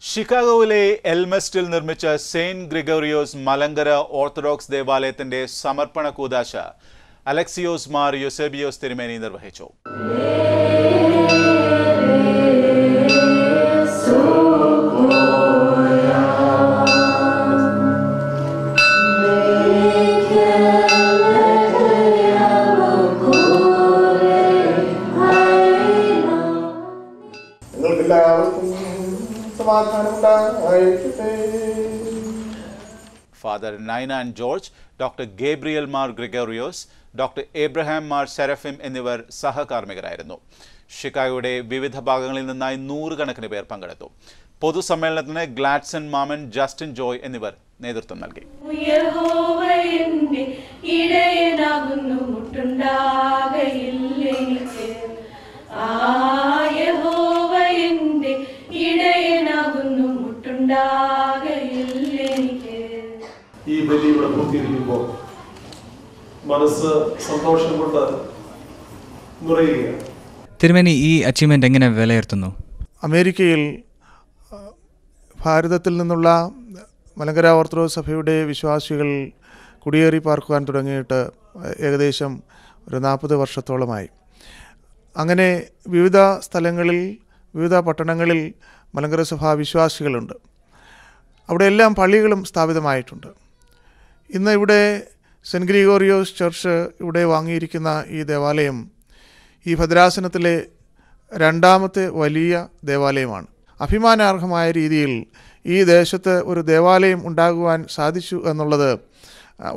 ഷിക്കാഗോയിലെ എൽമസ്റ്റിൽ നിർമ്മിച്ച Saint Gregorios Malankara orthodox ദേവാലയത്തിന്റെ സമർപ്പണ കൂദാശ അലക്സിയോസ് മാർ യൂസേബിയോസ് തിരുമേനി നിർവഹിച്ചു. Father Nainan George, Dr. Gabriel Mar Gregorios, Dr. Abraham Mar Seraphim എന്നിവർ സഹകാർമ്മികരായിരുന്നു. ഷിക്കാഗോയുടെ വിവിധ ഭാഗങ്ങളിൽ നിന്നായി നൂറുകണക്കിന് പേർ പങ്കെടുത്തു. പൊതുസമ്മേളനത്തിന് ഗ്ലാഡ്സൺ മാമൻ, ജസ്റ്റിൻ ജോയ് എന്നിവർ നേതൃത്വം നൽകി. ഈ ബലി ഇവിടെ പൂർത്തീകരിക്കുമ്പോൾ മനസ്സ് സന്തോഷം കൊണ്ട് നിറയുകയാണ്. തിരുമേനി ഈ അച്ചീവ്മെന്റ് എങ്ങനെ വിലയിരുത്തുന്നു? അമേരിക്കയിൽ ഭാരതത്തിൽ നിന്നുള്ള മലങ്കര ഓർത്തഡോക്സ് സഭയുടെ വിശ്വാസികൾ കുടിയേറി പാർക്കുവാൻ തുടങ്ങിയിട്ട് ഏകദേശം ഒരു 40 വർഷത്തോളമായി. അങ്ങനെ വിവിധ സ്ഥലങ്ങളിൽ, വിവിധ പട്ടണങ്ങളിൽ മലങ്കര സഭാ വിശ്വാസികളുണ്ട്. അവിടെയെല്ലാം പള്ളികളും സ്ഥാപിതമായിട്ടുണ്ട്. ഇന്ന് ഇവിടെ സെൻറ്റ് ഗ്രിഗോറിയോസ് ചർച്ച് ഇവിടെ വാങ്ങിയിരിക്കുന്ന ഈ ദേവാലയം ഈ ഭദ്രാസനത്തിലെ രണ്ടാമത്തെ വലിയ ദേവാലയമാണ്. അഭിമാനാർഹമായ രീതിയിൽ ഈ ദേശത്ത് ഒരു ദേവാലയം ഉണ്ടാകുവാൻ സാധിച്ചു എന്നുള്ളത്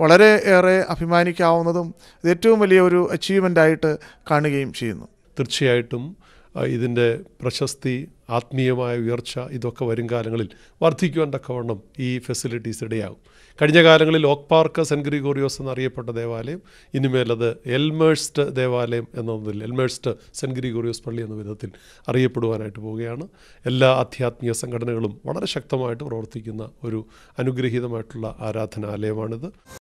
വളരെ ഏറെ അഭിമാനിക്കാവുന്നതും ഏറ്റവും വലിയ ഒരു അച്ചീവ്മെൻ്റായിട്ട് കാണുകയും ചെയ്യുന്നു. തീർച്ചയായിട്ടും ഇതിൻ്റെ പ്രശസ്തി, ആത്മീയമായ ഉയർച്ച ഇതൊക്കെ വരും കാലങ്ങളിൽ വർദ്ധിക്കുവാൻ തക്കവണ്ണം ഈ ഫെസിലിറ്റീസ് ഇടയാകും. കഴിഞ്ഞ കാലങ്ങളിൽ ഓക്ക് പാർക്ക് സെൻറ്റ് ഗ്രിഗോറിയോസ് എന്നറിയപ്പെട്ട ദേവാലയം ഇനിമേലത് എൽമേഴ്സ്റ്റ് ദേവാലയം എന്നതിൽ എൽമേഴ്സ്റ്റ് സെൻറ്റ് ഗ്രിഗോറിയോസ് പള്ളി എന്ന വിധത്തിൽ അറിയപ്പെടുവാനായിട്ട് പോവുകയാണ്. എല്ലാ ആധ്യാത്മിക സംഘടനകളും വളരെ ശക്തമായിട്ട് പ്രവർത്തിക്കുന്ന ഒരു അനുഗ്രഹീതമായിട്ടുള്ള ആരാധനാലയമാണിത്.